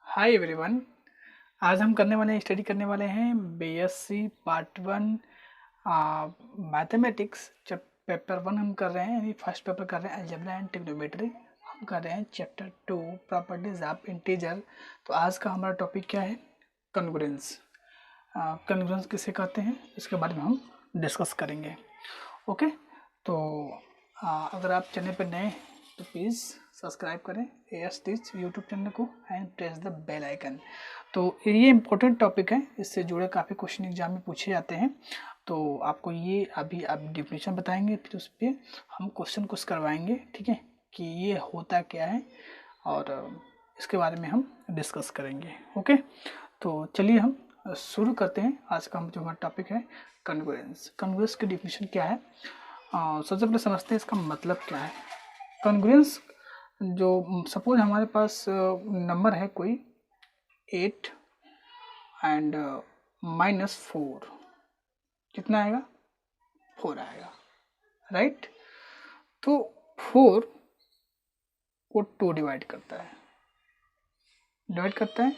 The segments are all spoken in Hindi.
Hi everyone. आज हम स्टडी करने वाले हैं बीएससी पार्ट 1 मैथमेटिक्स। जब पेपर 1 हम कर रहे हैं, यानी फर्स्ट पेपर कर रहे हैं अलजेब्रा एंड ट्रिग्नोमेट्री। हम कर रहे हैं चैप्टर 2 प्रॉपर्टीज ऑफ इंटीजर। तो आज का हमारा टॉपिक क्या है? कॉन्ग्रुएंस। कॉन्ग्रुएंस किसे कहते हैं, इसके बारे में हम डिस्कस करेंगे। ओके, तो अगर आप चैनल पर नए हैं तो प्लीज़ सब्सक्राइब करें एएस टीच यूट्यूब चैनल को and press the bell icon. तो ये इम्पोर्टेंट टॉपिक है, इससे जुड़े काफ़ी क्वेश्चन एग्जाम में पूछे जाते हैं। तो आपको ये अभी आप डिफिनेशन बताएंगे, फिर उस पर हम क्वेश्चन कुछ करवाएंगे, ठीक है, कि ये होता क्या है और इसके बारे में हम डिस्कस करेंगे। ओके, तो चलिए हम शुरू करते हैं। आज का जो हमारा टॉपिक है कॉन्ग्रुएंस। कॉन्ग्रुएंस की डिफिनेशन क्या है, सबसे पहले समझते हैं इसका मतलब क्या है। कॉन्ग्रुएंस, जो सपोज हमारे पास नंबर है कोई 8 एंड -4, कितना आएगा? 4 आएगा, राइट। तो 4 को 2 डिवाइड करता है।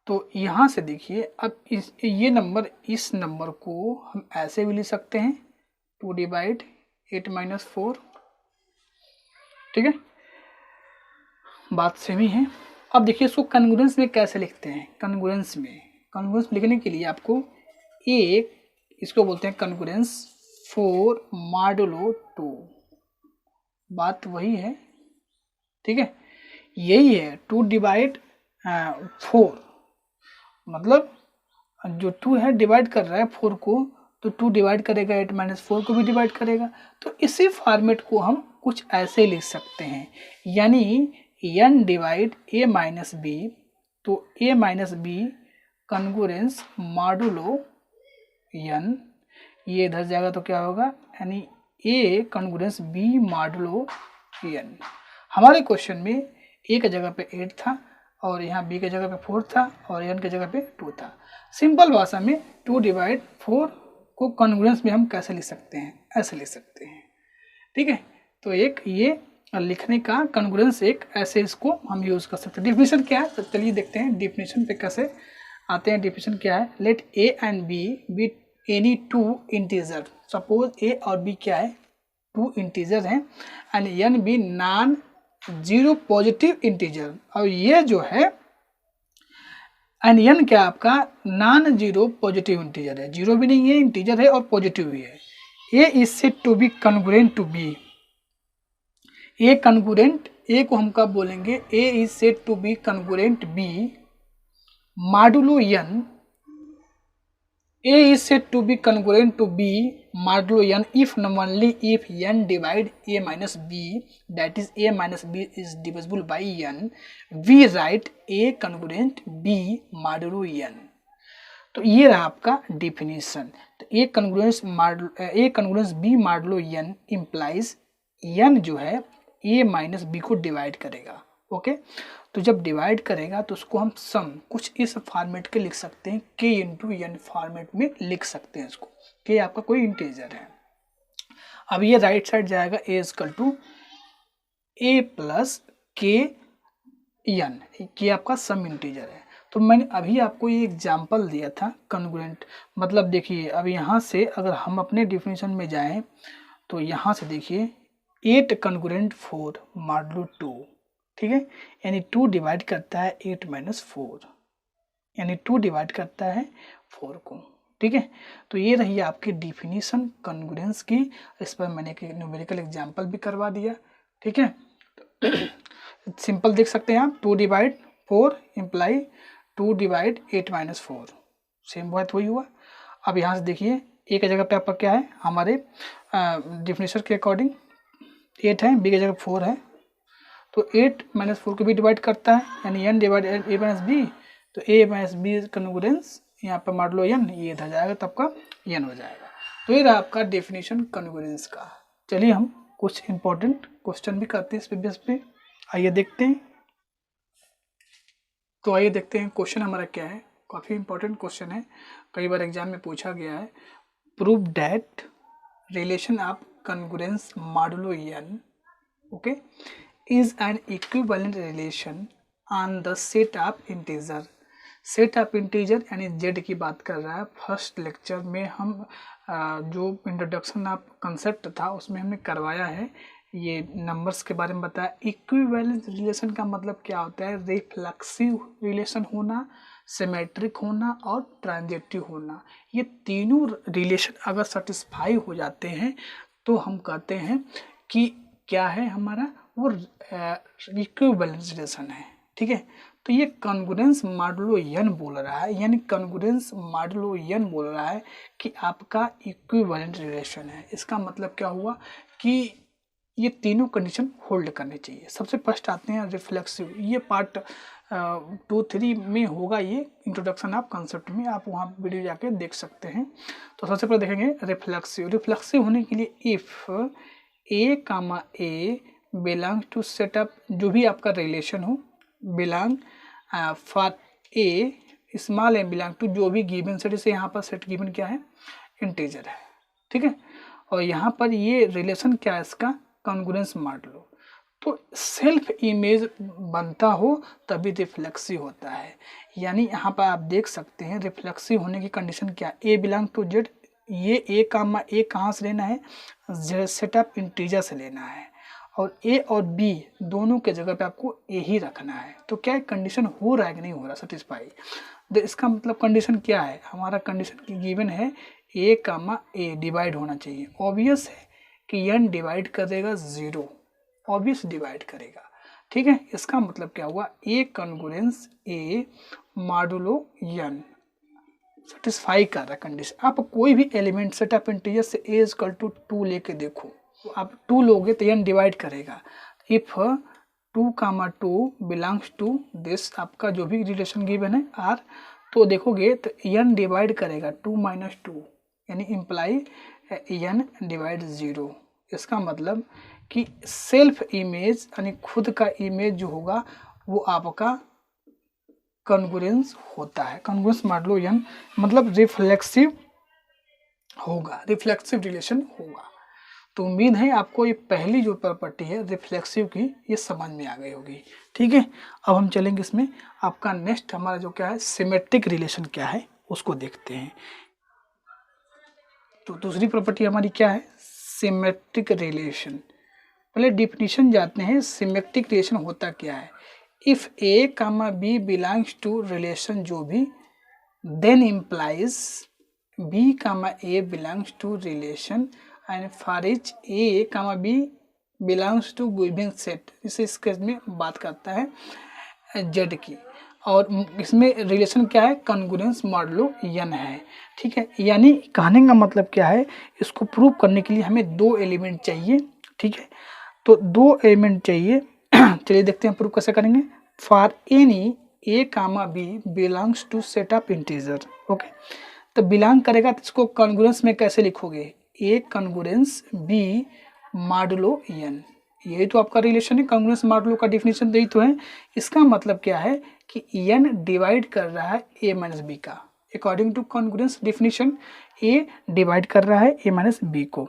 तो यहाँ से देखिए, अब ये नंबर, इस नंबर को हम ऐसे भी लिख सकते हैं 2 डिवाइड 8 - 4, ठीक है, बात सेम ही है। अब देखिए इसको कॉन्ग्रुएंस में कैसे लिखते हैं। कॉन्ग्रुएंस लिखने के लिए आपको एक, इसको बोलते हैं कॉन्ग्रुएंस 4 मॉडुलो 2। बात वही है, ठीक है, यही है 2 डिवाइड 4, मतलब जो 2 है डिवाइड कर रहा है 4 को, तो 2 डिवाइड करेगा 8 - 4 को भी डिवाइड करेगा। तो इसी फॉर्मेट को हम कुछ ऐसे लिख सकते हैं, यानी n divide a minus b. तो a minus b congruence modulo n, ये इधर जाएगा तो क्या होगा, यानी a कॉन्ग्रुएंस b मॉडुलो n। हमारे क्वेश्चन में a की जगह पे 8 था और यहाँ b की जगह पे 4 था और n की जगह पे 2 था। सिंपल भाषा में 2 डिवाइड 4 को कॉन्ग्रुएंस में हम कैसे लिख सकते हैं, ऐसे लिख सकते हैं, ठीक है। तो एक ये लिखने का कॉन्ग्रुएंस, एक ऐसे इसको हम यूज कर सकते हैं। डिफिनेशन क्या है, तो चलिए देखते हैं डिफिनेशन पे कैसे आते हैं। डिफिनेशन क्या है, let A and B any 2 integer. Suppose A और बी क्या है, 2 इंटीजर हैं, and n be non zero positive integer. और ये जो है एंड एन क्या आपका नॉन जीरो पॉजिटिव इंटीजर है, जीरो भी नहीं है, इंटीजर है और पॉजिटिव भी है। A is said to be congruent to B. A congruent, A को हम कब बोलेंगे, A is said to be congruent b modulo n. A is said to be congruent to B modulo n if and only if n divide A minus B, that is A minus B is divisible by n. We write A congruent B modulo n. तो ये रहा आपका डिफिनीशन। तो A congruence B modulo n implies n जो है A माइनस बी को डिवाइड करेगा। ओके, तो जब डिवाइड करेगा तो उसको हम सम कुछ इस फॉर्मेट के लिख सकते हैं, k इंटू एन फॉर्मेट में लिख सकते हैं इसको। k आपका कोई इंटीजर है। अब ये राइट साइड जाएगा a equal to a plus k n, ये आपका सम इंटीजर है। तो मैंने अभी आपको ये एग्जाम्पल दिया था कॉन्ग्रुएंट, मतलब देखिए अब यहाँ से अगर हम अपने डिफिनेशन में जाएं तो यहाँ से देखिए 8 कॉन्ग्रुएंट 4 मॉडुलो 2, ठीक है, यानी 2 डिवाइड करता है 8 - 4, यानी 2 डिवाइड करता है 4 को, ठीक है। तो ये रही आपकी डिफिनीशन कॉन्ग्रुएंस की। इस पर मैंने एक न्यूमेरिकल एग्जांपल भी करवा दिया, ठीक है। सिंपल देख सकते हैं आप, 2 डिवाइड 4 इम्प्लाई 2 डिवाइड 8 - 4, सेम बात वही हुआ। अब यहाँ से देखिए ए की जगह पे आपका क्या है, हमारे डिफिनीशन के अकॉर्डिंग 8 है, बी की जगह 4 है, तो 8 - 4 को भी डिवाइड करता है, यानी n divide a minus b. तो a माइनस बी कॉन्ग्रुएंस यहाँ पर मॉडुलो n, ये इधर जाएगा तब का n हो जाएगा। तो ये रहा आपका डेफिनेशन कॉन्ग्रुएंस का। चलिए हम कुछ इंपॉर्टेंट क्वेश्चन भी करते हैं इस बेस पे, आइए देखते हैं। तो आइए देखते हैं क्वेश्चन हमारा क्या है, काफ़ी इंपॉर्टेंट क्वेश्चन है, कई बार एग्जाम में पूछा गया है। Prove that relation of congruence modulo n, okay, is an equivalent relation on the set of integer. Set of integer यानी जेड की बात कर रहा है। फर्स्ट लेक्चर में हम जो इंट्रोडक्शन ऑफ कंसेप्ट था उसमें हमने करवाया है, ये नंबर्स के बारे में बताया। इक्विवेलेंस रिलेशन का मतलब क्या होता है, रिफ्लेक्सिव रिलेशन होना, सिमेट्रिक होना और ट्रांजिटिव होना। ये तीनों रिलेशन अगर सेटिस्फाई हो जाते हैं तो हम कहते हैं कि क्या है हमारा, वो इक्विवेलेंस रिलेशन है। ठीक है, तो ये कॉन्ग्रुएंस मॉडुलो n बोल रहा है, यानी कॉन्ग्रुएंस मॉडुलो n बोल रहा है कि आपका इक्विवेलेंट रिलेशन है। इसका मतलब क्या हुआ कि ये तीनों कंडीशन होल्ड करनी चाहिए। सबसे फर्स्ट आते हैं रिफ्लेक्सिव, ये पार्ट 2-3 में होगा, ये इंट्रोडक्शन ऑफ कंसेप्ट में, आप वहाँ वीडियो जाके देख सकते हैं। तो सबसे पहले देखेंगे रिफ्लेक्सिव। रिफ्लेक्सिव होने के लिए if a comma a belong to setup, जो भी आपका रिलेशन हो, belong for a small a belong to जो भी गिवन सेट, जैसे यहाँ पर सेट गिवन क्या है, इंटीजर है। ठीक है, और यहाँ पर ये रिलेशन क्या है इसका, कॉन्ग्रुएंस मॉडुलो। तो सेल्फ इमेज बनता हो तभी रिफ्लेक्सिव होता है। यानी यहाँ पर आप देख सकते हैं रिफ्लेक्सिव होने की कंडीशन क्या, ए बिलोंग टू जेड, ये ए कामा ए कहाँ से लेना है, जेड सेटअप इंटीजर से लेना है, और ए और बी दोनों के जगह पे आपको ए ही रखना है। तो क्या है, कंडीशन हो रहा है कि नहीं हो रहा सेटिस्फाई। इसका मतलब कंडीशन क्या है, हमारा कंडीशन की गिवन है ए कामा ए डिवाइड होना चाहिए। ऑब्वियस है कि n डिवाइड करेगा 0, ऑब्वियस डिवाइड करेगा। ठीक है, इसका मतलब क्या हुआ, a congruence a modulo n satisfy कर रहा है कंडीशन। आप कोई भी एलिमेंट सेट ऑफ इंटीजर से a इक्वल टू 2 लेके देखो, तो आप 2 लोगे तो n डिवाइड करेगा। If 2 comma 2 belongs to this, आपका जो भी रिलेशन गिवन है r, तो देखोगे तो n डिवाइड करेगा 2 माइनस 2, यानी इम्प्लाई n डिवाइड 0। इसका मतलब कि सेल्फ इमेज यानी खुद का इमेज जो होगा वो आपका कॉन्ग्रुएंस होता है। कॉन्ग्रुएंस मॉडुलो n मतलब रिफ्लेक्सिव होगा, रिफ्लेक्सिव रिलेशन होगा। तो उम्मीद है आपको ये पहली जो प्रॉपर्टी है रिफ्लेक्सिव की ये समझ में आ गई होगी। ठीक है, अब हम चलेंगे इसमें, आपका नेक्स्ट हमारा जो क्या है, सिमेट्रिक रिलेशन क्या है उसको देखते हैं। तो दूसरी प्रॉपर्टी हमारी क्या है, सिमेट्रिक रिलेशन। पहले डिफिनीशन जाते हैं, सिमेट्रिक रिलेशन होता क्या है। If a comma b belongs to relation जो भी, then implies b comma a belongs to relation and for each a comma b belongs to given set. इस केस में बात करता है जेड की, और इसमें रिलेशन क्या है, कॉन्ग्रुएंस मॉडुलो n है। ठीक है, यानी कहने का मतलब क्या है, इसको प्रूव करने के लिए हमें 2 एलिमेंट चाहिए। ठीक है, तो 2 एलिमेंट चाहिए। चलिए देखते हैं प्रूव कैसे करेंगे। For any a comma b belongs to set of integer. Okay, तो बिलोंग करेगा तो इसको कॉन्ग्रुएंस में कैसे लिखोगे, a congruence b modulo n। यही तो आपका रिलेशन है, कॉन्ग्रुएंस मॉडुलो का डिफिनीशन यही तो है। इसका मतलब क्या है कि n डिवाइड कर रहा है a माइनस बी का, according to congruence definition a divide कर रहा है a माइनस बी को।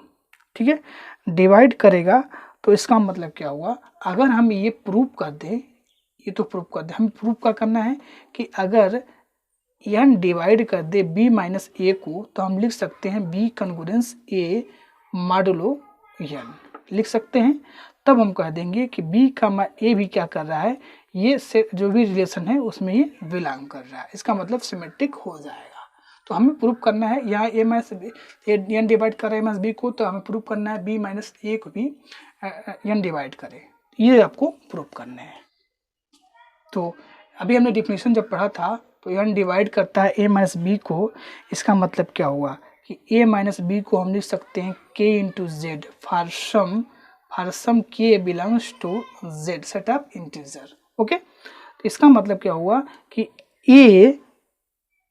ठीक है, डिवाइड करेगा तो इसका मतलब क्या हुआ, अगर हम ये प्रूव कर दें, ये तो प्रूव कर दें, हमें प्रूव क्या करना है कि अगर n डिवाइड कर दे b माइनस ए को, तो हम लिख सकते हैं b congruence a modulo n लिख सकते हैं। तब हम कह देंगे कि b कामा a भी क्या कर रहा है, ये से जो भी रिलेशन है उसमें ये बिलोंग कर रहा है। इसका मतलब सिमेट्रिक हो जाएगा। तो हमें प्रूव करना है, यहाँ a माइनस n डिवाइड कर रहा है माइनस b को, तो हमें प्रूव करना है b माइनस a को भी n डिवाइड करे, ये आपको प्रूव करना है। तो अभी हमने डिफिनीशन जब पढ़ा था तो n डिवाइड करता है a माइनस बी को। इसका मतलब क्या हुआ कि a माइनस बी को हम लिख सकते हैं k into z for some k belongs to z set of integer. Okay, तो इसका मतलब क्या हुआ कि a,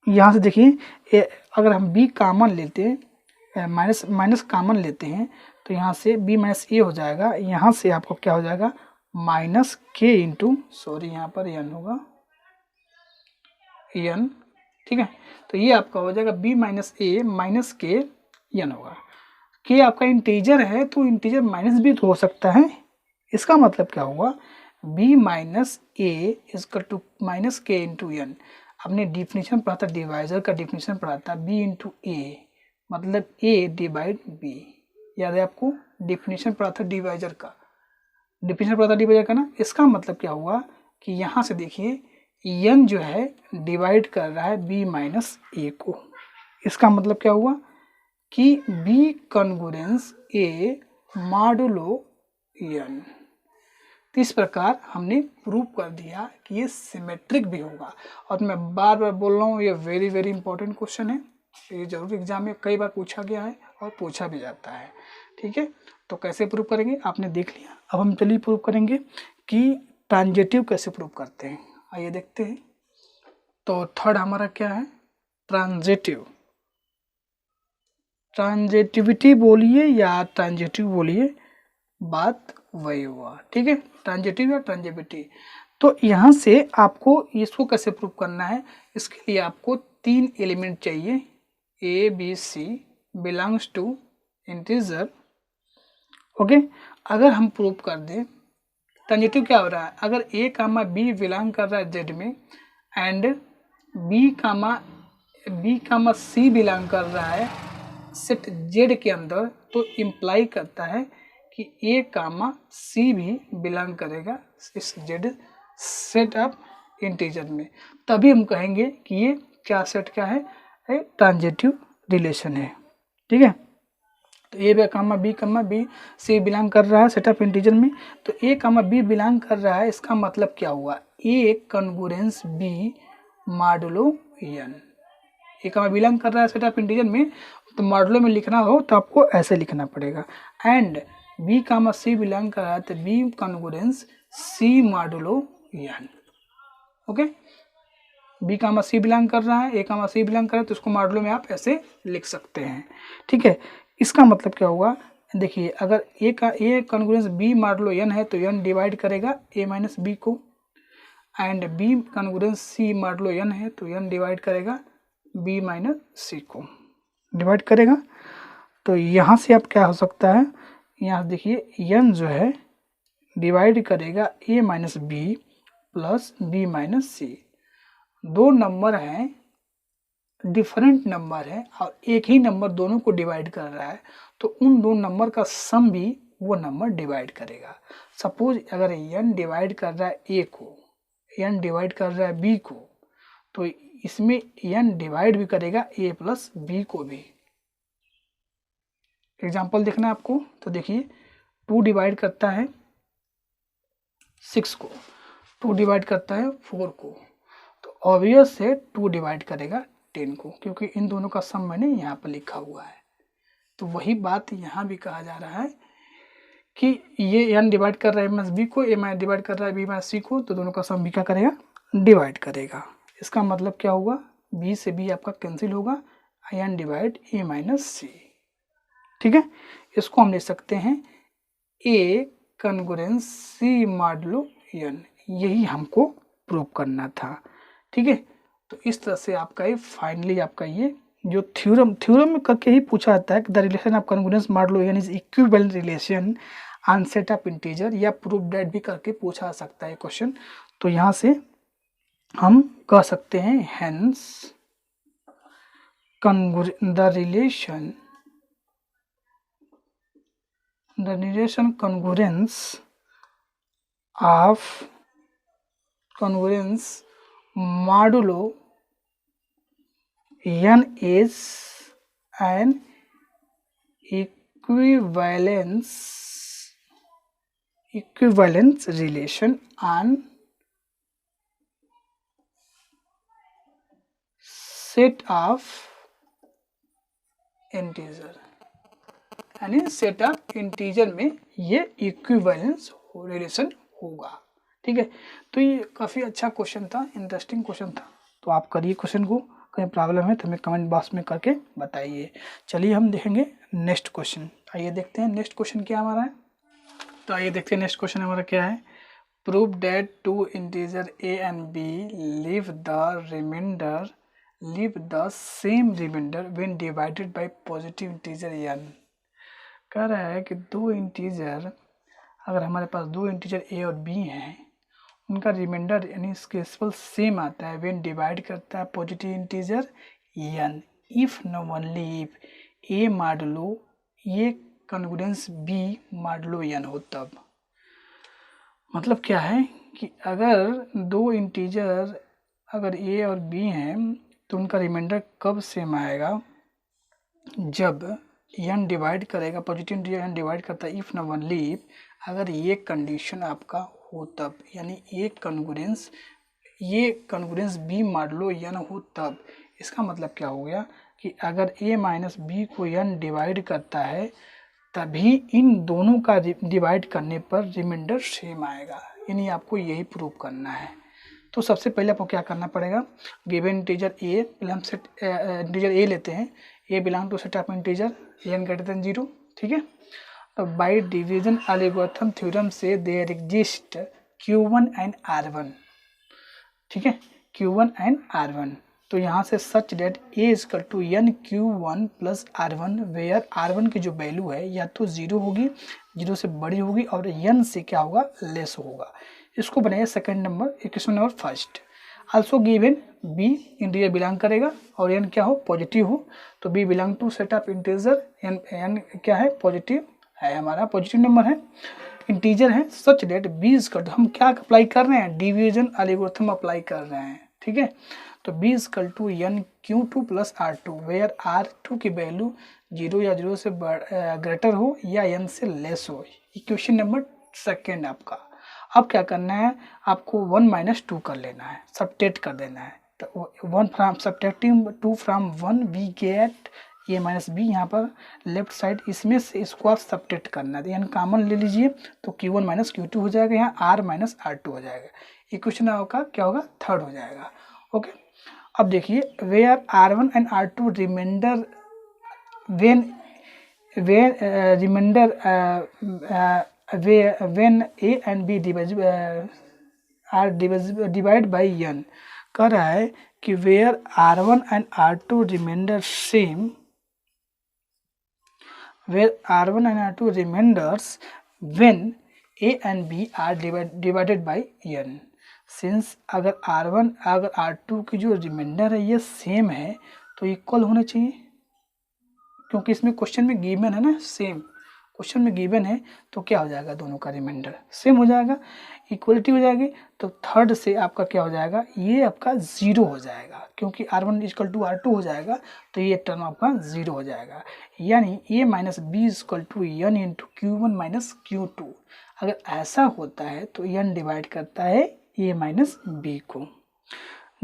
यहाँ से देखिए अगर हम b कॉमन लेते हैं, माइनस कॉमन लेते हैं, तो यहाँ से b माइनस ए हो जाएगा, यहाँ से आपको क्या हो जाएगा माइनस k इंटू, सॉरी यहाँ पर n होगा n। ठीक है, तो ये आपका हो जाएगा b माइनस ए माइनस k n होगा। k आपका इंटीजर है तो इंटीजर माइनस भी तो हो सकता है। इसका मतलब क्या हुआ b minus a equal to minus k into n. आपने डिफिनीशन पढ़ा था, डिवाइजर का डिफिनीशन पढ़ा था, b इंटू ए मतलब a डिवाइड b। याद है आपको, डिफिनीशन पढ़ा था डिवाइजर का, डिफिनीशन पढ़ा था डिवाइजर का ना। इसका मतलब क्या हुआ कि यहाँ से देखिए n जो है डिवाइड कर रहा है b माइनस ए को। इसका मतलब क्या हुआ कि b congruence a modulo n। तो इस प्रकार हमने प्रूव कर दिया कि ये सिमेट्रिक भी होगा। और मैं बार बार बोल रहा हूँ, ये वेरी वेरी इंपॉर्टेंट क्वेश्चन है, ये जरूर एग्जाम में कई बार पूछा गया है और पूछा भी जाता है। ठीक है, तो कैसे प्रूव करेंगे आपने देख लिया। अब हम चलिए प्रूव करेंगे कि ट्रांजिटिव कैसे प्रूव करते हैं, आइए देखते हैं। तो थर्ड हमारा क्या है, ट्रांजिटिव। ट्रांजिटिविटी बोलिए या ट्रांजिटिव बोलिए, बात वही हुआ। ठीक है, ट्रांजिटिव या ट्रांजिटिविटी। तो यहाँ से आपको इसको कैसे प्रूव करना है, इसके लिए आपको 3 एलिमेंट चाहिए, a b c belongs to integer. Okay, अगर हम प्रूव कर दें ट्रांजिटिव क्या हो रहा है, अगर ए कामा बी बिलोंग कर रहा है जेड में and b comma c belong कर रहा है सेट जेड के अंदर, तो इम्प्लाई करता है कि ए कामा सी भी बिलोंग करेगा इस जेड सेट ऑफ इंटीजर में। तभी हम कहेंगे कि ये क्या सेट क्या है, ट्रांजिटिव रिलेशन है। ठीक है, तो ए कामा बी सी बिलोंग कर रहा है सेट ऑफ इंटीजर में, तो ए कामा बी बिलोंग कर रहा है, इसका मतलब क्या हुआ, ए कॉन्गुरेंस बी मॉडुलो एन। ए कामा बिलोंग कर रहा है सेट ऑफ इंटीजर में, तो मॉडुलो में लिखना हो तो आपको ऐसे लिखना पड़ेगा। And b comma c belong कर रहा है तो b congruence c modulo n. Okay, b comma c belong कर रहा है, ए कामा सी बिलोंग कर रहा है, तो उसको मॉडुलो में आप ऐसे लिख सकते हैं। ठीक है, इसका मतलब क्या हुआ, देखिए अगर a congruence b modulo n है तो एन डिवाइड करेगा ए माइनस बी को, and b congruence c modulo n है तो एन डिवाइड करेगा बी माइनस सी को डिवाइड करेगा। तो यहाँ से अब क्या हो सकता है, यहाँ देखिए एन जो है डिवाइड करेगा ए minus B plus B minus C. दो नंबर हैं, डिफरेंट नंबर है और एक ही नंबर दोनों को डिवाइड कर रहा है, तो उन दो नंबर का सम भी वो नंबर डिवाइड करेगा। सपोज अगर n डिवाइड कर रहा है a को, n डिवाइड कर रहा है b को, तो इसमें n डिवाइड भी करेगा a प्लस b को भी। एग्जाम्पल देखना है आपको, तो देखिए 2 डिवाइड करता है 6 को, 2 डिवाइड करता है 4 को, तो ऑब्वियस है 2 डिवाइड करेगा 10 को, क्योंकि इन दोनों का सम मैंने यहाँ पर लिखा हुआ है। तो वही बात यहाँ भी कहा जा रहा है कि ये n डिवाइड कर रहा है माइनस बी को, ए माइनस डिवाइड कर रहा है बी माइनस सी को, तो दोनों का सम भी क्या करेगा, डिवाइड करेगा। इसका मतलब क्या हुआ, बी से बी आपका कैंसिल होगा, n डिवाइड ए माइनस सी। ठीक है, इसको हम ले सकते हैं ए कॉन्गुरेंस सी मॉडुलो n, यही हमको प्रूव करना था। ठीक है, तो इस तरह से आपका ये फाइनली आपका ये जो थ्योरम में करके ही पूछा जाता है कि the relation of congruence modulo n is equivalent relation on set of integer, या प्रूफ दैट भी करके पूछा जा सकता है क्वेश्चन। तो यहाँ से हम कह सकते हैं hence the relation congruence of modulo n is an equivalence relation on set of integer, यानी सेट ऑफ इंटीजर में ये इक्विवेलेंस रिलेशन होगा। ठीक है, तो ये काफ़ी अच्छा क्वेश्चन था, इंटरेस्टिंग क्वेश्चन था। तो आप करिए क्वेश्चन को, कहीं प्रॉब्लम है तो हमें कमेंट बॉक्स में करके बताइए। चलिए हम देखेंगे नेक्स्ट क्वेश्चन। आइए देखते हैं नेक्स्ट क्वेश्चन क्या हमारा है। तो आइए देखते हैं नेक्स्ट क्वेश्चन हमारा क्या है। Prove that 2 integer a and b leave the same remainder when divided by positive integer n। कह रहा है कि दो इंटीजर, अगर हमारे पास 2 इंटीजर a और b हैं उनका रिमाइंडर यानी स्केसफुल सेम आता है व्हेन डिवाइड करता है पॉजिटिव इंटीजर n इफ न ओनली इफ a मॉडुलो ये कॉन्ग्रुएंस b मॉडुलो n हो तब। मतलब क्या है कि अगर दो इंटीजर अगर a और b हैं तो उनका रिमाइंडर कब सेम आएगा, जब n डिवाइड करेगा पॉजिटिव इंटीजर n डिवाइड करता है इफ न ओनली इफ अगर ये कंडीशन आपका हो तब, यानी ये कॉन्ग्रुएंस b मॉडुलो n हो तब। इसका मतलब क्या हो गया कि अगर a माइनस b को n डिवाइड करता है तभी इन दोनों का डिवाइड करने पर रिमाइंडर सेम आएगा, यानी आपको यही प्रूव करना है। तो सबसे पहले आपको क्या करना पड़ेगा, गिवन इंटीजर a, पहले हम सेट इंटीजर a लेते हैं, a belong to set of integer n greater than 0, ठीक है। तो बाय डिवीजन एल्गोरिथम थ्योरम से there exist q1 and r1, ठीक है, q1 एंड r1। तो यहाँ से such that a is equal to n q1 plus r1 where r1 की जो वैल्यू है या तो 0 होगी, 0 से बड़ी होगी और n से क्या होगा लेस होगा। इसको बनाइए second number equation number first. Also given b integer belong करेगा और n क्या हो पॉजिटिव हो, तो b belong to set of integer n क्या है पॉजिटिव है, हमारा पॉजिटिव नंबर है, इंटीजर है। सच डेट b इजकल टू हम क्या अप्लाई कर रहे हैं, डिवीजन एल्गोरिथम अप्लाई कर रहे हैं, ठीक है। तो b equal to n q2 plus r2 where r2 की वैल्यू 0 या 0 से ग्रेटर हो या n से लेस हो। इक्वेशन नंबर सेकेंड आपका। अब क्या करना है, आपको 1 माइनस 2 कर लेना है, सब्ट्रैक्ट कर देना है। तो 1 from subtracting 2 from 1 we get a minus b, यहाँ पर लेफ्ट साइड इसमें से इसको आप सब्ट्रैक्ट करना है, यानी कॉमन ले लीजिए तो q1 माइनस q2 हो जाएगा, यहाँ r माइनस r2 हो जाएगा। इक्वेशन आपका क्या होगा थर्ड हो जाएगा, ओके। अब देखिए where r1 and r2 remainder when a and b are divided by n, कह रहा है कि where r1 and r2 reminder same, where r1 and r2 remainders when a and b are divided by n। Since अगर r1 अगर r2 की जो रिमाइंडर है ये सेम है तो इक्वल होना चाहिए, क्योंकि इसमें क्वेश्चन में गिवन है ना, सेम क्वेश्चन में गिवन है तो क्या हो जाएगा दोनों का रिमाइंडर सेम हो जाएगा, इक्वलिटी हो जाएगी। तो थर्ड से आपका क्या हो जाएगा, ये आपका 0 हो जाएगा, क्योंकि r1 इक्वल टू r2 हो जाएगा तो ये टर्म आपका 0 हो जाएगा, यानी a minus b equal to n into q1 minus q2। अगर ऐसा होता है तो n डिवाइड करता है a माइनस बी को,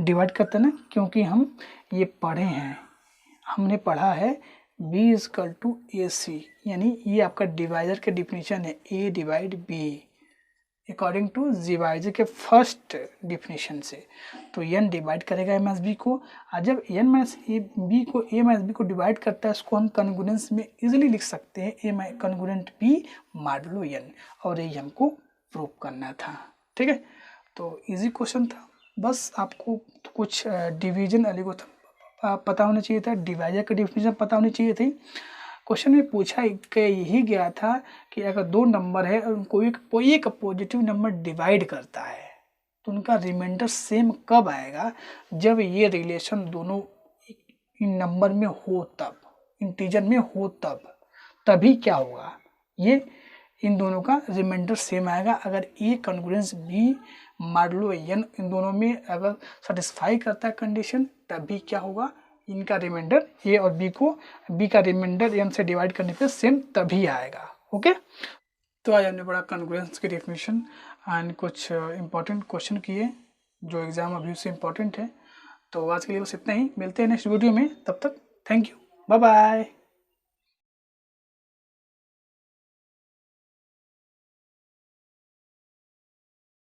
डिवाइड करता है ना, क्योंकि हम ये पढ़े हैं, हमने पढ़ा है b equal to a c, यानी ये आपका डिवाइजर के डिफिनीशन है a divide b according to divisor के फर्स्ट डिफिनीशन से। तो n डिवाइड करेगा a माइनस बी को, और जब n माइनस बी को a माइनस बी को डिवाइड करता है इसको हम कॉन्ग्रुएंस में इजीली लिख सकते हैं a कॉन्ग्रुएंट b मॉडुलो n, और ये हमको प्रूव करना था, ठीक है। तो इजी क्वेश्चन था, बस आपको कुछ डिवीजन एल्गोरिथम पता होना चाहिए था, डिवाइजर का डिफिनीशन पता होनी चाहिए थी। क्वेश्चन में पूछा यही गया था कि अगर दो नंबर है और उनको एक पॉजिटिव नंबर डिवाइड करता है तो उनका रिमाइंडर सेम कब आएगा, जब ये रिलेशन दोनों इन नंबर में हो तब, इंटीजर में हो तब, तभी क्या होगा, ये इन दोनों का रिमाइंडर सेम आएगा। अगर ए कॉन्ग्रुएंस बी मॉडुलो n इन दोनों में अगर सेटिस्फाई करता है कंडीशन, तभी क्या होगा, इनका रिमाइंडर ए और बी का रिमाइंडर n से डिवाइड करने पे सेम तभी आएगा, ओके। तो आज हमने पढ़ा कॉन्ग्रुएंस की डेफिनेशन एंड कुछ इंपॉर्टेंट क्वेश्चन किए जो एग्जाम अभी से इम्पोर्टेंट है। तो आज के लिए बस इतना ही, मिलते हैं नेक्स्ट वीडियो में, तब तक थैंक यू, बाय बाय।